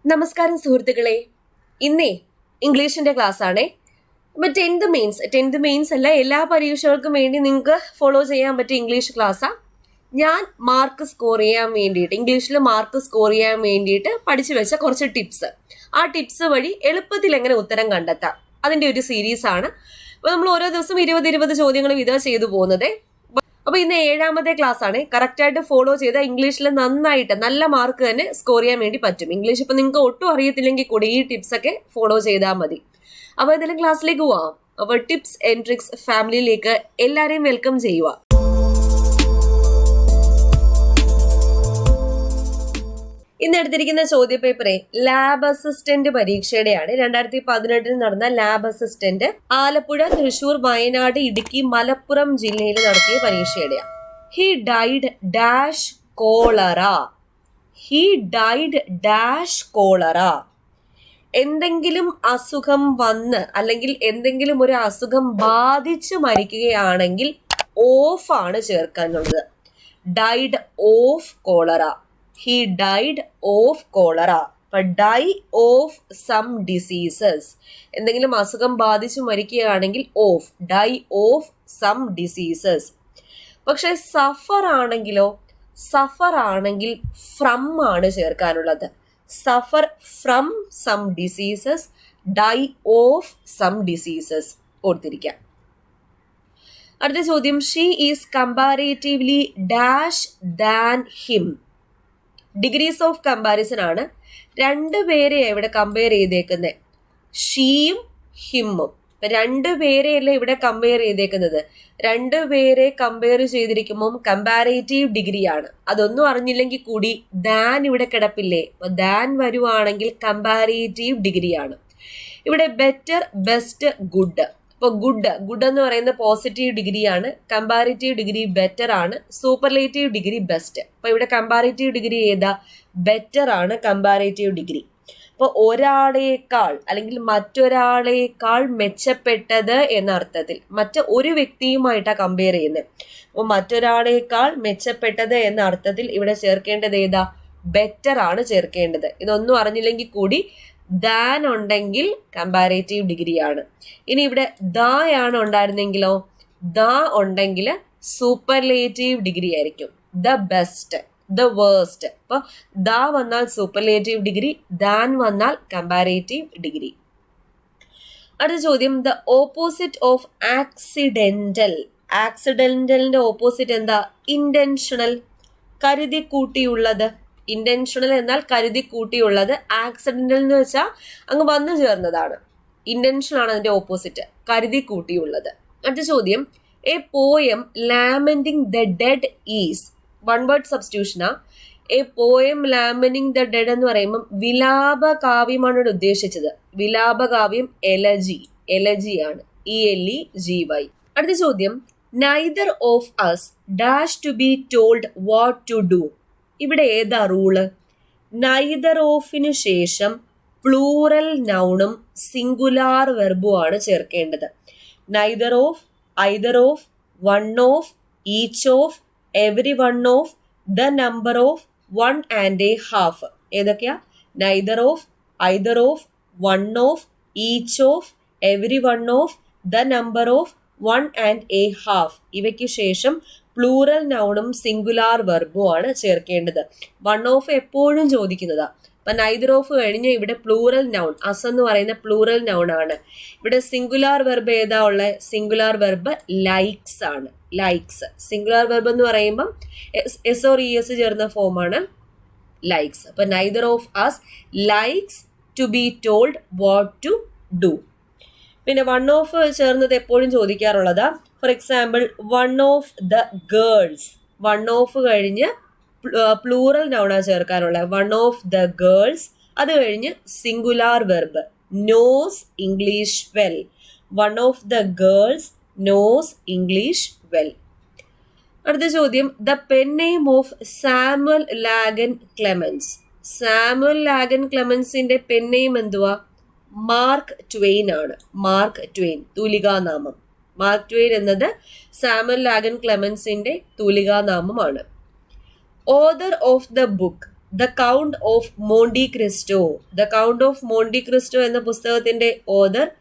നമസ്കാരം സുഹൃത്തുക്കളെ, ഇന്നേ ഇംഗ്ലീഷിന്റെ ക്ലാസ് ആണേ. അപ്പൊ ടെൻത്ത് മെയിൻസ് അല്ല, എല്ലാ പരീക്ഷകൾക്കും വേണ്ടി നിങ്ങൾക്ക് ഫോളോ ചെയ്യാൻ പറ്റിയ ഇംഗ്ലീഷ് ക്ലാസ്സാ. ഞാൻ മാർക്ക് സ്കോർ ചെയ്യാൻ വേണ്ടിയിട്ട്, ഇംഗ്ലീഷിൽ മാർക്ക് സ്കോർ ചെയ്യാൻ വേണ്ടിയിട്ട് പഠിച്ചു വെച്ച കുറച്ച് ടിപ്സ്, ആ ടിപ്സ് വഴി എളുപ്പത്തിൽ എങ്ങനെ ഉത്തരം കണ്ടെത്താം, അതിന്റെ ഒരു സീരീസ് ആണ്. അപ്പൊ നമ്മൾ ഓരോ ദിവസം 20 ചോദ്യങ്ങൾ വീതം ചെയ്തു പോകുന്നത്. അപ്പൊ ഇന്ന് 7ാമത്തെ ക്ലാസ് ആണ്. കറക്റ്റായിട്ട് ഫോളോ ചെയ്ത ഇംഗ്ലീഷിൽ നന്നായിട്ട് നല്ല മാർക്ക് തന്നെ സ്കോർ ചെയ്യാൻ വേണ്ടി പറ്റും. ഇംഗ്ലീഷ് ഇപ്പൊ നിങ്ങൾക്ക് ഒട്ടും അറിയത്തില്ലെങ്കിൽ കൂടി ഈ ടിപ്സ് ഒക്കെ ഫോളോ ചെയ്താൽ മതി. അപ്പൊ ഇതിലും ക്ലാസ്സിലേക്ക് പോവാം. അപ്പൊ ടിപ്സ് ആൻഡ് ട്രിക്സ് ഫാമിലിയിലേക്ക് എല്ലാരെയും വെൽക്കം ചെയ്യുക. ഇന്ന് എടുത്തിരിക്കുന്ന ചോദ്യ പേപ്പറെ ലാബ് അസിസ്റ്റന്റ് പരീക്ഷയുടെയാണ്. 2018 നടന്ന ലാബ് അസിസ്റ്റന്റ് ആലപ്പുഴ, തൃശൂർ, വയനാട്, ഇടുക്കി, മലപ്പുറം ജില്ലയിൽ നടത്തിയ പരീക്ഷയുടെയാണ്. He died dash cholera. He died dash cholera. എന്തെങ്കിലും അസുഖം വന്ന് അല്ലെങ്കിൽ എന്തെങ്കിലും ഒരു അസുഖം ബാധിച്ച് മരിക്കുകയാണെങ്കിൽ ഓഫ് ആണ് ചേർക്കാനുള്ളത്. Died of cholera. He died of cholera. Die of some diseases. എന്തെങ്കിലും അസുഖം ബാധിച്ചു മരിക്കുകയാണെങ്കിൽ of, die of some diseases. പക്ഷെ സഫർ ആണെങ്കിലോ, സഫർ ആണെങ്കിൽ ഫ്രം ആണ് ചേർക്കാനുള്ളത്. Suffer from some diseases, die of some diseases ഓർത്തിരിക്കാം. അടുത്ത ചോദ്യം, she is comparatively dash than him. Degrees of comparison ആണ്. രണ്ടുപേരെ ഇവിടെ കമ്പയർ ചെയ്തേക്കുന്നത്, ഷീയും ഹിമ്മും. രണ്ടുപേരെയല്ല ഇവിടെ കമ്പയർ ചെയ്തേക്കുന്നത്. രണ്ടുപേരെ കമ്പയർ ചെയ്തിരിക്കുമ്പോൾ കമ്പാരേറ്റീവ് ഡിഗ്രി ആണ്. അതൊന്നും അറിഞ്ഞില്ലെങ്കിൽ കൂടി ദാൻ ഇവിടെ കിടപ്പില്ലേ, അപ്പൊ ദാൻ വരുവാണെങ്കിൽ കമ്പാരേറ്റീവ് ഡിഗ്രി ആണ്. ഇവിടെ ബെറ്റർ, ബെസ്റ്റ്, ഗുഡ്. അപ്പോൾ ഗുഡ് എന്ന് പറയുന്നത് പോസിറ്റീവ് ഡിഗ്രി ആണ്. കമ്പാരിറ്റീവ് ഡിഗ്രി ബെറ്റർ ആണ്. Superlative degree best. അപ്പൊ ഇവിടെ കമ്പാരിറ്റീവ് ഡിഗ്രി ഏതാ? ബെറ്റർ ആണ് കമ്പാരിറ്റീവ് ഡിഗ്രി. അപ്പോൾ ഒരാളേക്കാൾ അല്ലെങ്കിൽ മറ്റൊരാളേക്കാൾ മെച്ചപ്പെട്ടത് എന്ന അർത്ഥത്തിൽ ഒരു വ്യക്തിയുമായിട്ടാണ് കമ്പയർ ചെയ്യുന്നത്. അപ്പോൾ മറ്റൊരാളേക്കാൾ മെച്ചപ്പെട്ടത് എന്ന അർത്ഥത്തിൽ ഇവിടെ ചേർക്കേണ്ടത് ഏതാ? ബെറ്റർ ആണ് ചേർക്കേണ്ടത്. ഇതൊന്നും അറിഞ്ഞില്ലെങ്കിൽ കൂടി ദാൻ ഉണ്ടെങ്കിൽ കമ്പാരേറ്റീവ് ഡിഗ്രി ആണ്. ഇനി ഇവിടെ ദായാണ് ഉണ്ടായിരുന്നെങ്കിലോ, ദ ഉണ്ടെങ്കിൽ സൂപ്പർലേറ്റീവ് ഡിഗ്രി ആയിരിക്കും. The best, the worst. അപ്പൊ ദ വന്നാൽ സൂപ്പർലേറ്റീവ് ഡിഗ്രി, ദാൻ വന്നാൽ കമ്പാരേറ്റീവ് ഡിഗ്രി. അടുത്ത ചോദ്യം, ദ ഓപ്പോസിറ്റ് ഓഫ് ആക്സിഡന്റൽ. ആക്സിഡന്റലിന്റെ ഓപ്പോസിറ്റ് എന്താ? ഇന്റൻഷണൽ, കരുതി കൂട്ടിയുള്ളത്. ഇന്റൻഷണൽ എന്നാൽ കരുതി കൂട്ടിയുള്ളത്. ആക്സിഡന്റൽ എന്ന് വെച്ചാൽ അങ്ങ് വന്നു ചേർന്നതാണ്. ഇന്റൻഷൻ ആണ് അതിന്റെ ഓപ്പോസിറ്റ്, കരുതി കൂട്ടിയുള്ളത്. അടുത്ത ചോദ്യം, a poem lamenting the dead is. One word സബ്സ്റ്റിറ്റ്യൂഷനാ. A poem lamenting the dead എന്ന് പറയുമ്പോൾ വിലാപകാവ്യമാണ് ഇവിടെ ഉദ്ദേശിച്ചത്. വിലാപകാവ്യം എലജിയാണ്. ELEGY. അടുത്ത ചോദ്യം, neither of us dash to be told what to do. ഇവിടെ ഏതാ റൂള്? നൈദർ ഓഫിന് ശേഷം പ്ലൂറൽ നൗണും സിംഗുലാർ വെർബും ആണ് ചേർക്കേണ്ടത്. Neither of, either of, one of, each of, every one of, the number of, one and a half. ഏതൊക്കെയാ? Neither of, either of, one of, each of, every one of, the number of, one and a half. ഇവയ്ക്ക് ശേഷം plural നൗണും singular വെർബും ആണ് ചേർക്കേണ്ടത്. One of എപ്പോഴും ചോദിക്കുന്നതാ. അപ്പൊ neither of കഴിഞ്ഞ് ഇവിടെ പ്ലൂറൽ നൗൺ, അസ് എന്ന് പറയുന്ന പ്ലൂറൽ നൗൺ ആണ്. ഇവിടെ സിംഗുലാർ വെർബ് ഏതാ ഉള്ളത്? സിംഗുലാർ വെർബ് ലൈക്സ് ആണ്. ലൈക്സ്. സിംഗുലാർ വെർബ് എന്ന് പറയുമ്പം എസ് ഓർ ES ചേർന്ന ഫോമാണ് ലൈക്സ്. അപ്പൊ neither of us likes to be told what to do. പിന്നെ വൺ ഓഫ് ചേർന്നത് എപ്പോഴും ചോദിക്കാറുള്ളതാ. For example, one of the girls. One of കഴിഞ്ഞ് പ്ലൂറൽ നൗണാ ചേർക്കാറുള്ളത്. One of the girls. അത് കഴിഞ്ഞ് singular verb knows English well. One of the girls knows English well. അടുത്ത ചോദ്യം, the pen name of Samuel Langhorne Clemens. Samuel Langhorne ക്ലെമൻസിന്റെ pen name എന്തുവാ? Mark Twain ആണ്. മാർക്ക് ട്വെയിൻ തൂലികാനാമം. Mark Twain എന്നത് Samuel Langhorne ക്ലെമൻസിന്റെ തൂലികാനാമമാണ്. Author of the book the Count of Monte Cristo. The Count of Monte Cristo എന്ന പുസ്തകത്തിന്റെ author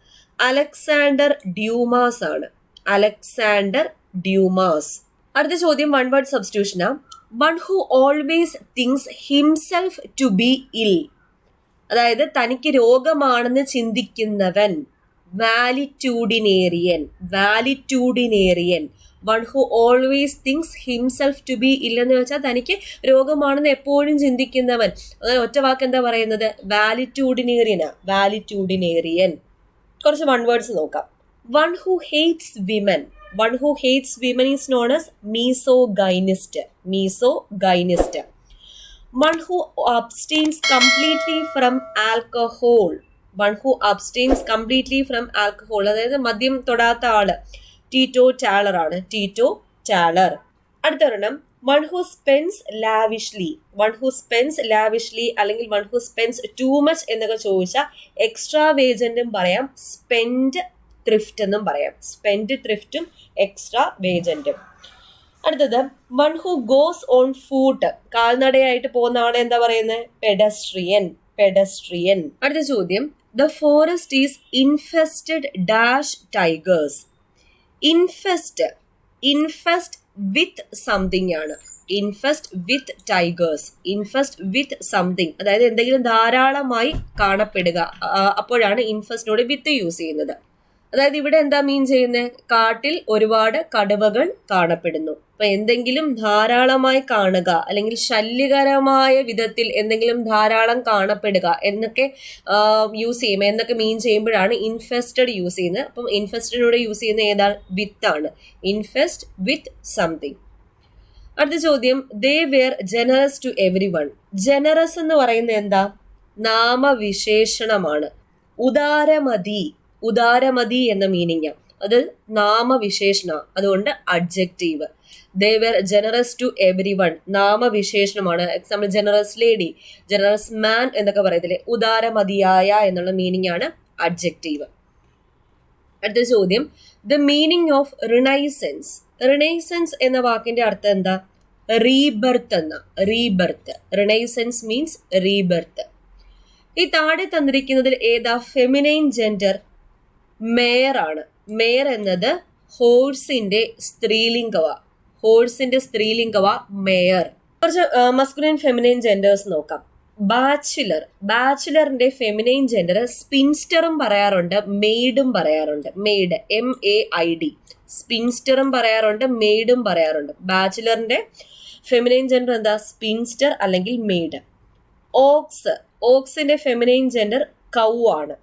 Alexander Dumas ആണ്. Alexander Dumas. അടുത്ത ചോദ്യം വൺ വേർഡ് സബ്സ്റ്റിറ്റ്യൂഷനാ. One who always thinks himself to be ill. അതായത് തനിക്ക് രോഗമാണെന്ന് ചിന്തിക്കുന്നവൻ. Valetudinarian. Valetudinarian. One who always thinks himself to be ഇൽ എന്ന് വെച്ചാൽ തനിക്ക് രോഗമാണെന്ന് എപ്പോഴും ചിന്തിക്കുന്നവൻ. അങ്ങനെ ഒറ്റ വാക്ക് എന്താ പറയുന്നത്? വാലിറ്റ്യൂഡിനേറിയനാ. വാലിറ്റ്യൂഡിനേറിയൻ. കുറച്ച് വൺ വേർഡ്സ് നോക്കാം. One who hates women. One who hates women is known as misogynist. Misogynist. One who abstains completely from alcohol. One who abstains completely from alcohol. അതായത് മദ്യം തൊടാത്ത ആള് ടീറ്റോ ടാലർ ആണ്. Teetotaler. അടുത്തൊരെണ്ണം one who spends lavishly. One who spends lavishly അല്ലെങ്കിൽ one who spends too much എന്നൊക്കെ ചോദിച്ചാൽ extra വേജന്റും പറയാം, spend thrift എന്നും പറയാം. സ്പെൻഡ് ത്രിഫ്റ്റും എക്സ്ട്രാ വേജന്റും. അടുത്തത് one who goes on foot. കാൽനടയായിട്ട് പോകുന്ന ആളെ എന്താ പറയുന്നത്? പെഡസ്ട്രിയൻ. പെഡസ്ട്രിയൻ. അടുത്ത ചോദ്യം the forest is infested dash tigers. Infest. Infest with something ആണ്. Infest with tigers. ഇൻഫെസ്റ്റ് with something അതായത് എന്തെങ്കിലും ധാരാളമായി കാണപ്പെടുക. അപ്പോഴാണ് ഇൻഫെസ്റ്റിനോട് വിത്ത് യൂസ് ചെയ്യുന്നത്. അതായത് ഇവിടെ എന്താ മീൻ ചെയ്യുന്നത്? കാട്ടിൽ ഒരുപാട് കടുവകൾ കാണപ്പെടുന്നു. അപ്പൊ എന്തെങ്കിലും ധാരാളമായി കാണുക അല്ലെങ്കിൽ ശല്യകരമായ വിധത്തിൽ എന്തെങ്കിലും ധാരാളം കാണപ്പെടുക എന്നൊക്കെ യൂസ് ചെയ്യുമ്പോൾ എന്നൊക്കെ മീൻ ചെയ്യുമ്പോഴാണ് ഇൻഫെസ്റ്റഡ് യൂസ് ചെയ്യുന്നത്. അപ്പം ഇൻഫെസ്റ്റഡിലൂടെ യൂസ് ചെയ്യുന്ന ഏതാണ്? വിത്ത് ആണ്. Infest with something. അടുത്ത ചോദ്യം they were generous to every one. Generous എന്ന് പറയുന്നത് എന്താ? നാമവിശേഷണമാണ്. ഉദാരമതി. ഉദാരമതി എന്ന മീനിങ്. അത് നാമവിശേഷണ, അതുകൊണ്ട് adjective. They were generous to every one നാമവിശേഷണമാണ്. Example generous lady, generous man എന്നൊക്കെ പറയത്തില്ലേ? ഉദാരമതിയായ എന്നുള്ള മീനിങ് ആണ് അഡ്ജക്റ്റീവ്. അടുത്ത ചോദ്യം the meaning of renaissance. Renaissance എന്ന വാക്കിന്റെ അർത്ഥം എന്താ? റീബർത്ത് എന്ന. റീബർത്ത്. Renaissance means rebirth. ഈ താഴെ തന്നിരിക്കുന്നതിൽ ഏതാ ഫെമിനൈൻ ജെൻഡർ? മേയർ ആണ്. മേയർ എന്നത് ഹോഴ്സിന്റെ സ്ത്രീലിംഗവ. ഹോഴ്സിന്റെ സ്ത്രീലിംഗവ മേയർ. കുറച്ച് മസ്കുലിൻ ഫെമിനൈൻ ജെൻഡേഴ്സ് നോക്കാം. ബാച്ചിലർ. ബാച്ചിലറിന്റെ ഫെമിനൈൻ ജെൻഡർ സ്പിൻസ്റ്ററും പറയാറുണ്ട്, മെയ്ഡും പറയാറുണ്ട്. Made, MAID. സ്പിൻസ്റ്ററും പറയാറുണ്ട്, മെയ്ഡും പറയാറുണ്ട്. ബാച്ചിലറിന്റെ ഫെമിനൈൻ ജെൻഡർ എന്താ? സ്പിൻസ്റ്റർ അല്ലെങ്കിൽ മെയ്ഡ്. ഓക്സ്. ഓക്സിന്റെ ഫെമിനൈൻ ജെൻഡർ കൗ ആണ്.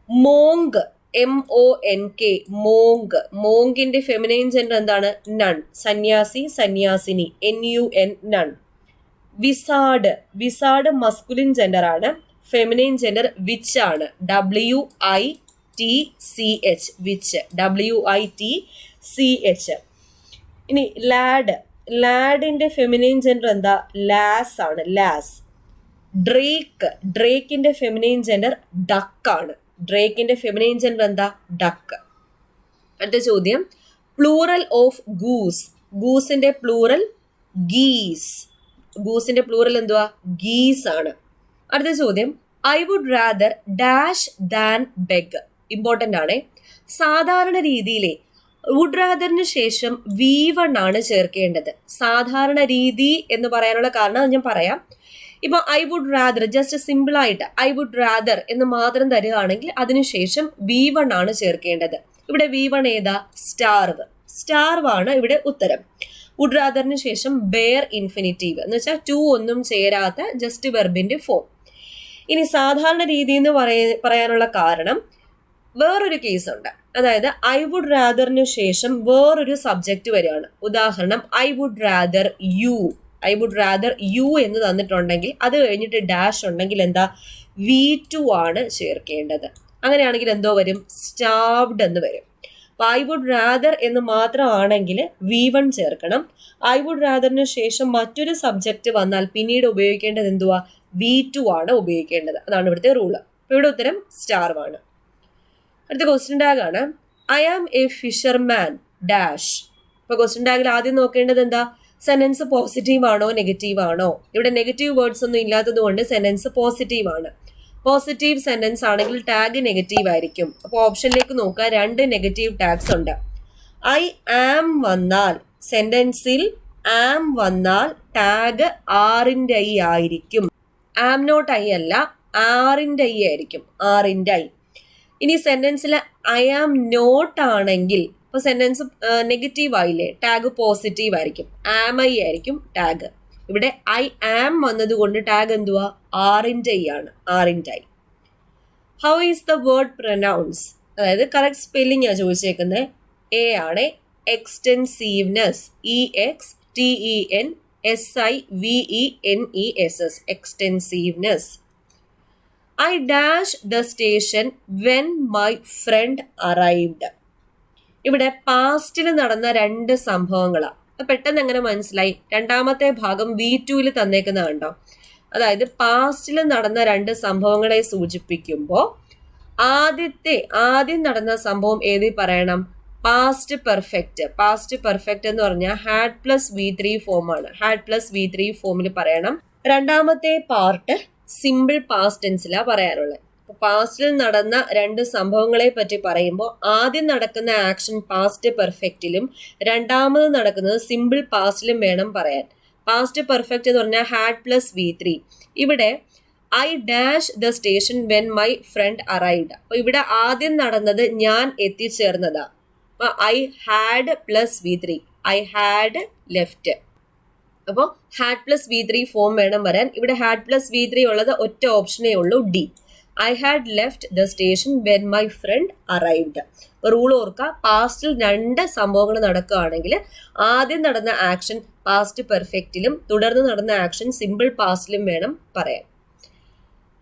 Monk, MONK. മോങ്ക്. മോങ്കിന്റെ ഫെമിനൈൻ ജെൻഡർ എന്താണ്? നൺ. സന്യാസി, സന്യാസിനി. NUN, nun. Wizard. Wizard masculine gender ആണ്. ഫെമിനൈൻ ജെൻഡർ വിച്ച് ആണ്. WITCH. വിച്ച്. WITCH. ഇനി ലാഡ്. ലാഡിന്റെ ഫെമിനൈൻ ജെൻഡർ എന്താ? ലാസ് ആണ്. ലാസ്. ഡ്രേക്ക്. ഡ്രേക്കിന്റെ ഫെമിനൈൻ ജെൻഡർ ഡക്ക് ആണ്. ഡ്രേക്കിന്റെ ഫെമിനൈൻ ജെൻഡർ എന്താ? ഡക്ക്. അടുത്ത ചോദ്യം പ്ലൂറൽ ഓഫ് ഗൂസ്. ഗൂസിന്റെ പ്ലൂറൽ ഗീസ്. ഗൂസിന്റെ പ്ലൂറൽ എന്തുവാ? ഗീസ് ആണ്. അടുത്ത ചോദ്യം I would rather dash than beg. Important ആണ്. സാധാരണ രീതിയിലെ വുഡ് റാദറിന് ശേഷം V1 ആണ് ചേർക്കേണ്ടത്. സാധാരണ രീതി എന്ന് പറയാനുള്ള കാരണം ഞാൻ പറയാം. ഇപ്പൊ I would rather just simple ആയിട്ട് ഐ വുഡ് റാദർ എന്ന് മാത്രം തരികയാണെങ്കിൽ അതിനുശേഷം V1 ആണ് ചേർക്കേണ്ടത്. ഇവിടെ V1 ഏതാ? സ്റ്റാർവ്. സ്റ്റാർവ് ആണ് ഇവിടെ ഉത്തരം. വുഡ് റാദറിന് ശേഷം ബെയർ ഇൻഫിനിറ്റീവ് എന്ന് വെച്ചാൽ ടു ഒന്നും ചേരാത്ത ജസ്റ്റ് വെർബിന്റെ ഫോം. ഇനി സാധാരണ രീതി എന്ന് പറയാനുള്ള കാരണം വേറൊരു കേസ് ഉണ്ട്. അതായത് ഐ വുഡ് റാദറിന് ശേഷം വേറൊരു സബ്ജക്റ്റ് വരികയാണ്. ഉദാഹരണം I would rather you. I would rather you എന്ന് തന്നിട്ടുണ്ടെങ്കിൽ അത് കഴിഞ്ഞിട്ട് ഡാഷ് ഉണ്ടെങ്കിൽ എന്താ? V2 ആണ് ചേർക്കേണ്ടത്. അങ്ങനെയാണെങ്കിൽ എന്തോ വരും? സ്റ്റാർവ്ഡ് എന്ന് വരും. അപ്പൊ ഐ വുഡ് റാദർ എന്ന് മാത്രമാണെങ്കിൽ V1 ചേർക്കണം. ഐ വുഡ് റാദറിന് ശേഷം മറ്റൊരു സബ്ജക്റ്റ് വന്നാൽ പിന്നീട് ഉപയോഗിക്കേണ്ടത് എന്തുവാ? V2 ആണ് ഉപയോഗിക്കേണ്ടത്. അതാണ് ഇവിടുത്തെ റൂള്. അപ്പൊ ഇവിടെ ഉത്തരം സ്റ്റാർവ് ആണ്. അടുത്ത ക്വസ്റ്റ്യൻ ടാഗ് ആണ് I am a fisherman dash. ഇപ്പൊ ക്വസ്റ്റ്യൻ ടാഗിൽ ആദ്യം നോക്കേണ്ടത് എന്താ? സെന്റൻസ് പോസിറ്റീവ് ആണോ നെഗറ്റീവ് ആണോ? ഇവിടെ നെഗറ്റീവ് വേർഡ്സ് ഒന്നും ഇല്ലാത്തത് കൊണ്ട് സെന്റൻസ് പോസിറ്റീവ് ആണ്. പോസിറ്റീവ് സെന്റൻസ് ആണെങ്കിൽ ടാഗ് നെഗറ്റീവ് ആയിരിക്കും. അപ്പോൾ ഓപ്ഷനിലേക്ക് നോക്കുക, 2 നെഗറ്റീവ് ടാഗ്സ് ഉണ്ട്. ഐ ആം വന്നാൽ, സെന്റൻസിൽ ആം വന്നാൽ ടാഗ് ആറിൻ്റെ ഐ ആയിരിക്കും. ആം നോട്ട് ഐ അല്ല, ആറിൻ്റെ ഐ ആയിരിക്കും, ആറിൻ്റെ ഐ. ഇനി സെന്റൻസിൽ ഐ ആം നോട്ട് ആണെങ്കിൽ ഇപ്പൊ സെന്റൻസ് നെഗറ്റീവ് ആയില്ലേ, ടാഗ് പോസിറ്റീവ് ആയിരിക്കും, ആം ഐ ആയിരിക്കും ടാഗ്. ഇവിടെ ഐ ആം വന്നതുകൊണ്ട് ടാഗ് എന്തുവാ, ആറിൻ്റെ ഐ ആണ്, ആറിൻ്റെ I. How is the word pronounce? അതായത് കറക്റ്റ് സ്പെല്ലിംഗ് ആണ് ചോദിച്ചേക്കുന്നത്. എ ആണ്, എക്സ്റ്റെൻസീവ്നെസ്, EXTENSIVENESS, എക്സ്റ്റെൻസീവ്നെസ്. I dash the station when my friend arrived. ഇവിടെ പാസ്റ്റിൽ നടന്ന 2 സംഭവങ്ങളാണ്. പെട്ടെന്ന് എങ്ങനെ മനസ്സിലായി? രണ്ടാമത്തെ ഭാഗം V2ൽ തന്നേക്കുന്ന കണ്ടോ? അതായത് പാസ്റ്റിൽ നടന്ന 2 സംഭവങ്ങളെ സൂചിപ്പിക്കുമ്പോൾ ആദ്യം നടന്ന സംഭവം ഏതി പറയണം? Past perfect. പാസ്റ്റ് പെർഫെക്റ്റ് എന്ന് പറഞ്ഞാൽ ഹാഡ് പ്ലസ് V3 ഫോമാണ്. ഹാഡ് പ്ലസ് V3 ഫോമിൽ പറയണം. രണ്ടാമത്തെ പാർട്ട് സിമ്പിൾ പാസ്റ്റ് ടെൻസിലാ പറയാനുള്ളത്. പാസ്റ്റിൽ നടന്ന 2 സംഭവങ്ങളെ പറ്റി പറയുമ്പോൾ ആദ്യം നടക്കുന്ന ആക്ഷൻ പാസ്റ്റ് പെർഫെക്റ്റിലും രണ്ടാമത് നടക്കുന്നത് സിമ്പിൾ പാസ്റ്റിലും വേണം പറയാൻ. പാസ്റ്റ് പെർഫെക്റ്റ് എന്ന് പറഞ്ഞാൽ ഹാഡ് പ്ലസ് V3. ഇവിടെ I dash the station when my friend arrived. അപ്പൊ ഇവിടെ ആദ്യം നടന്നത് ഞാൻ എത്തിച്ചേർന്നതാ. അപ്പൊ I had plus V3, I had left. അപ്പോൾ ഹാഡ് പ്ലസ് V3 ഫോം വേണം വരാൻ. ഇവിടെ ഹാഡ് പ്ലസ് V3 ഉള്ളത് ഒറ്റ ഓപ്ഷനേ ഉള്ളൂ, D. I had left the station when my friend arrived. Rule ഓർക്കുക, പാസ്റ്റിൽ 2 സംഭവങ്ങൾ നടക്കുകയാണെങ്കിൽ ആദ്യം നടന്ന ആക്ഷൻ പാസ്റ്റ് പെർഫെക്റ്റിലും തുടർന്ന് നടന്ന ആക്ഷൻ സിമ്പിൾ പാസ്റ്റിലും വേണം പറയാൻ.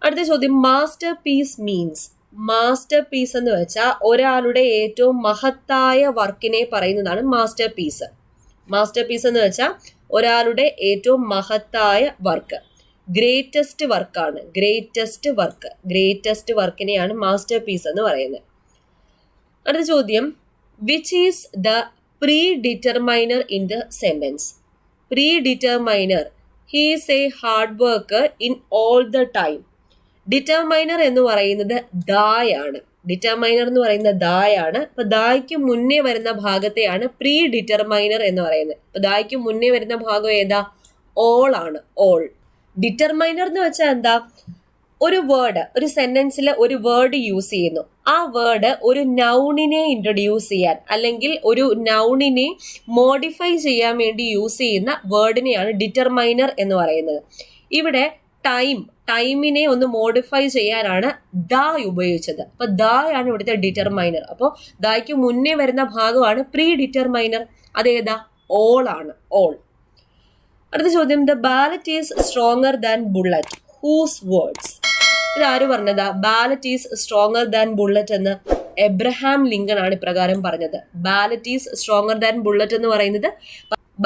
അടുത്ത ചോദ്യം, masterpiece means. Masterpiece എന്ന് വെച്ചാൽ ഒരാളുടെ ഏറ്റവും മഹത്തായ വർക്കിനെ പറയുന്നതാണ് മാസ്റ്റർ പീസ്. മാസ്റ്റർ പീസ് എന്ന് വെച്ചാൽ ഒരാളുടെ ഏറ്റവും മഹത്തായ വർക്ക്, ഗ്രേറ്റസ്റ്റ് വർക്കാണ്. ഗ്രേറ്റസ്റ്റ് വർക്കിനെയാണ് മാസ്റ്റർ പീസ് എന്ന് പറയുന്നത്. അടുത്ത ചോദ്യം, which is the pre determiner in the sentence? Pre determiner, he is a hard worker in all the time. Determiner എന്ന് പറയുന്നത് ദായാണ്. ഡിറ്റർമൈനർ എന്ന് പറയുന്ന ദായാണ്. അപ്പൊ ദായ്ക്ക് മുന്നേ വരുന്ന ഭാഗത്തെയാണ് പ്രീ ഡിറ്റർമൈനർ എന്ന് പറയുന്നത്. അപ്പൊ ദായ്ക്ക് മുന്നേ വരുന്ന ഭാഗം ഏതാ? ഓൾ ആണ്, ഓൾ. ഡിറ്റർമൈനർ എന്ന് വെച്ചാൽ എന്താ? ഒരു വേർഡ്, ഒരു സെന്റൻസിൽ ഒരു വേർഡ് യൂസ് ചെയ്യുന്നു. ആ വേർഡ് ഒരു നൗണിനെ ഇൻട്രൊഡ്യൂസ് ചെയ്യാൻ അല്ലെങ്കിൽ ഒരു നൗണിനെ മോഡിഫൈ ചെയ്യാൻ വേണ്ടി യൂസ് ചെയ്യുന്ന വേർഡിനെയാണ് ഡിറ്റർമൈനർ എന്ന് പറയുന്നത്. ഇവിടെ ടൈമിനെ ഒന്ന് മോഡിഫൈ ചെയ്യാനാണ് ദ ഉപയോഗിച്ചത്. അപ്പൊ ദായാണ് ഇവിടുത്തെ ഡിറ്റർമൈനർ. അപ്പോൾ ദായ്ക്ക് മുന്നേ വരുന്ന ഭാഗമാണ് പ്രീ ഡിറ്റർമൈനർ. അതേതാ? ഓൾ ആണ്, ഓൾ. അടുത്ത ചോദ്യം, the ballot is stronger than bullet, whose words? ഇതാര് പറഞ്ഞതാ? Ballot is stronger than bullet എന്ന് എബ്രഹാം ലിങ്കൺ ആണ് ഇപ്രകാരം പറഞ്ഞത്. Ballot is stronger than bullet എന്ന് പറയുന്നത്,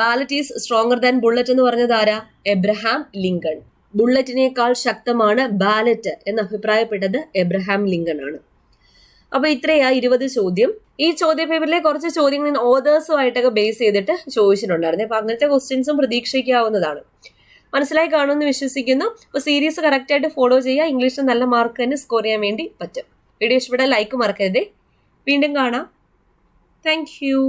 ballot is stronger than bullet എന്ന് പറഞ്ഞത് ആരാ? Abraham Lincoln. ബുള്ളറ്റിനേക്കാൾ ശക്തമാണ് ബാലറ്റ് എന്ന് അഭിപ്രായപ്പെട്ടത് എബ്രഹാം ലിങ്കൺ ആണ്. അപ്പൊ ഇത്രയാ 20 ചോദ്യം. ഈ ചോദ്യ പേപ്പറിലെ കുറച്ച് ചോദ്യങ്ങൾ ഓതേഴ്സുമായിട്ടൊക്കെ ബേസ് ചെയ്തിട്ട് ചോദിച്ചിട്ടുണ്ടായിരുന്നു. അപ്പൊ അങ്ങനത്തെ ക്വസ്റ്റ്യൻസും പ്രതീക്ഷിക്കാവുന്നതാണ്. മനസ്സിലായി കാണുമെന്ന് വിശ്വസിക്കുന്നു. അപ്പൊ സീരീസ് കറക്റ്റ് ആയിട്ട് ഫോളോ ചെയ്യുക. ഇംഗ്ലീഷിൽ നല്ല മാർക്ക് തന്നെ സ്കോർ ചെയ്യാൻ വേണ്ടി പറ്റും. വീഡിയോ ഇഷ്ടപ്പെട്ടാൽ ലൈക്ക് മറക്കരുതേ. വീണ്ടും കാണാം. Thank you.